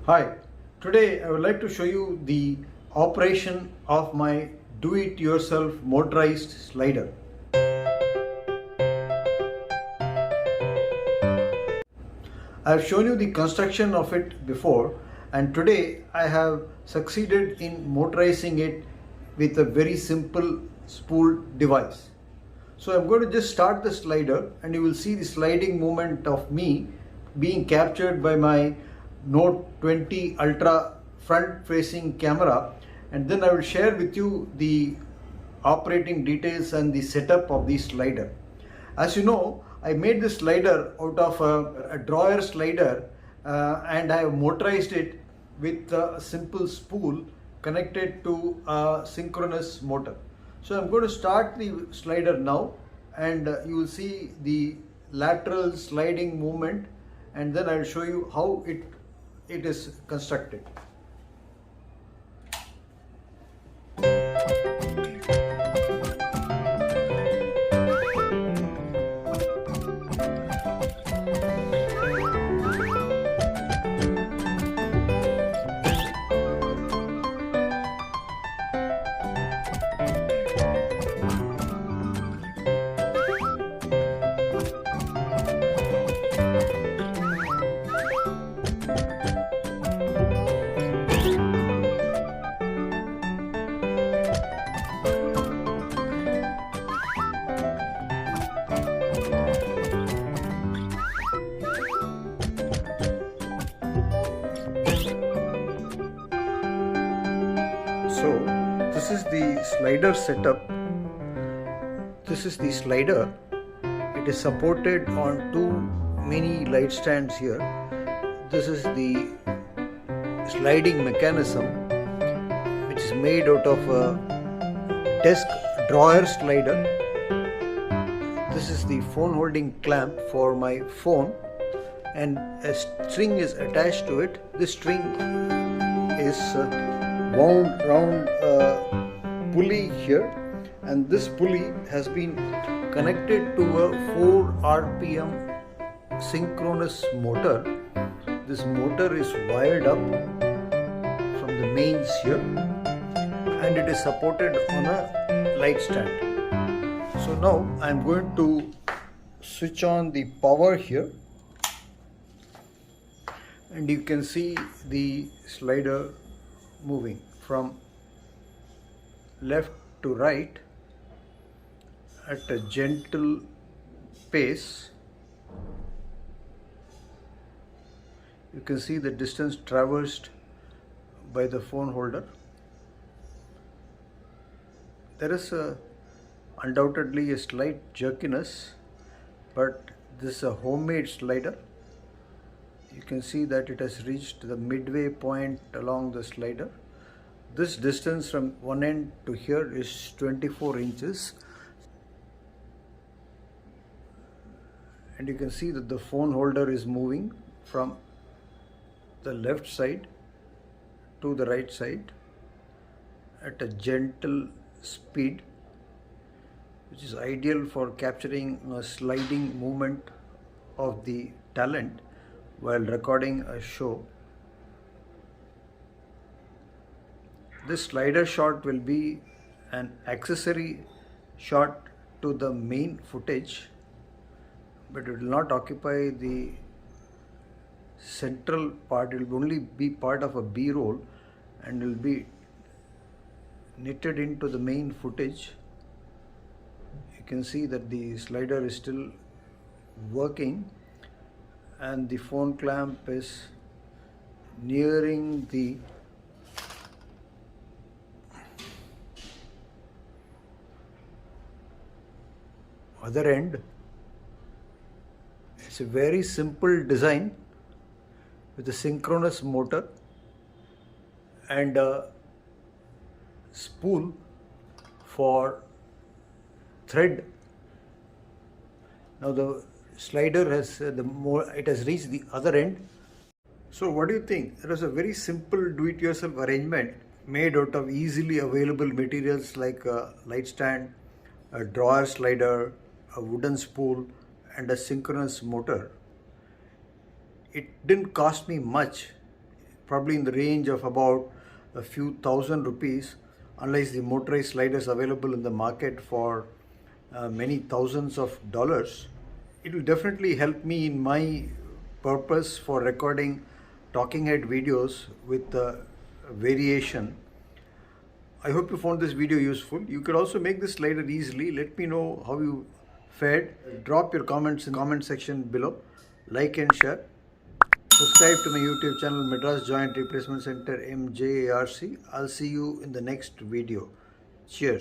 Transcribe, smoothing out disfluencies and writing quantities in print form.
Hi, today I would like to show you the operation of my do-it-yourself motorized slider. I have shown you the construction of it before, and today I have succeeded in motorizing it with a very simple spool device. So I'm going to just start the slider and you will see the sliding movement of me being captured by my Note 20 Ultra front facing camera, and then I will share with you the operating details and the setup of the slider. As you know, I made this slider out of a drawer slider and I have motorized it with a simple spool connected to a synchronous motor. So I'm going to start the slider now, and you will see the lateral sliding movement, and then I will show you how it is constructed. So this is the slider setup. This is the slider. It is supported on two mini light stands here. This is the sliding mechanism, which is made out of a desk drawer slider. This is the phone holding clamp for my phone, and a string is attached to it. This string is wound round a pulley here, and this pulley has been connected to a 4 RPM synchronous motor. This motor is wired up from the mains here, and it is supported on a light stand. So now I am going to switch on the power here, and you can see the slider moving from left to right at a gentle pace. You can see the distance traversed by the phone holder. There is undoubtedly a slight jerkiness, but this is a homemade slider. You can see that it has reached the midway point along the slider. This distance from one end to here is 24 inches. And you can see that the phone holder is moving from the left side to the right side at a gentle speed, which is ideal for capturing a sliding movement of the talent while recording a show. This slider shot will be an accessory shot to the main footage, but it will not occupy the central part. It will only be part of a B-roll and will be knitted into the main footage. You can see that the slider is still working, and the phone clamp is nearing the other end. It's a very simple design with a synchronous motor and a spool for thread. Now the slider has it has reached the other end. So what do you think? It was a very simple do-it-yourself arrangement made out of easily available materials like a light stand, a drawer slider, a wooden spool, and a synchronous motor. It didn't cost me much. probably in the range of about a few thousand rupees, unless the motorized sliders available in the market for many thousands of dollars. It will definitely help me in my purpose for recording talking head videos with variation. I hope you found this video useful. You could also make this slider easily. Let me know how you fared. Drop your comments in the comment section below. Like and share. Subscribe to my YouTube channel Madras Joint Replacement Center MJARC. I'll see you in the next video. Cheers.